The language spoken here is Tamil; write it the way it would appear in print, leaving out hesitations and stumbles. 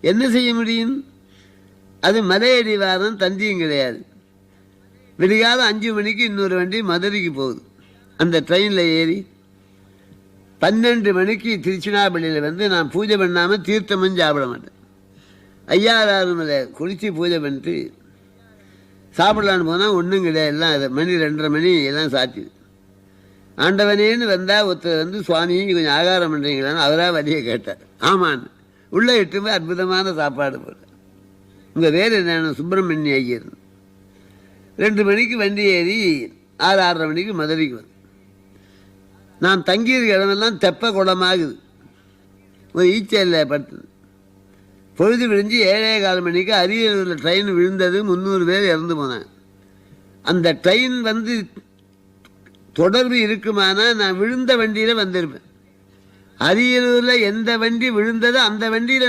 என்ன செய்ய முடியும்? அது மலையடிவாரம், தந்தியும் கிடையாது. விடிகாலம் 5 மணிக்கு இன்னொரு வண்டி மதுரைக்கு போகுது. அந்த ட்ரெயினில் ஏறி 12 மணிக்கு திருச்சினாப்பள்ளியில் வந்து நான் பூஜை பண்ணாமல் தீர்த்தமும் சாப்பிட மாட்டேன். ஐயாறாருமில் குளித்து பூஜை பண்ணிட்டு சாப்பிடலான்னு போனால் ஒன்றும் கிடையாது. எல்லாம் மணி 2:30 மணி எல்லாம் சாத்திது. ஆண்டவனேன்னு வந்தால் ஒருத்தர் வந்து சுவாமி கொஞ்சம் ஆகாரம் பண்ணுறீங்களான்னு அவராக வழியை கேட்டார். ஆமான்னு உள்ளே எட்டுமே அற்புதமான சாப்பாடு போட்டார். உங்கள் வேறு என்ன? சுப்பிரமணிய ஐயர். 2 மணிக்கு வண்டி ஏறி 6:30 மணிக்கு மதுரைக்கு வந்து நான் தங்கியிருக்க இடமெல்லாம் தெப்ப குளமாகுது. ஒரு ஈச்சலில் படுத்துது. பொழுது விழிஞ்சு 7:15 மணிக்கு அரியலூரில் ட்ரெயின் விழுந்தது. 300 பேர் இறந்து போனாங்க. அந்த ட்ரெயின் வந்து தொடர்பு இருக்குமானா நான் விழுந்த வண்டியில் வந்திருப்பேன். அரியலூரில் எந்த வண்டி விழுந்ததோ அந்த வண்டியில்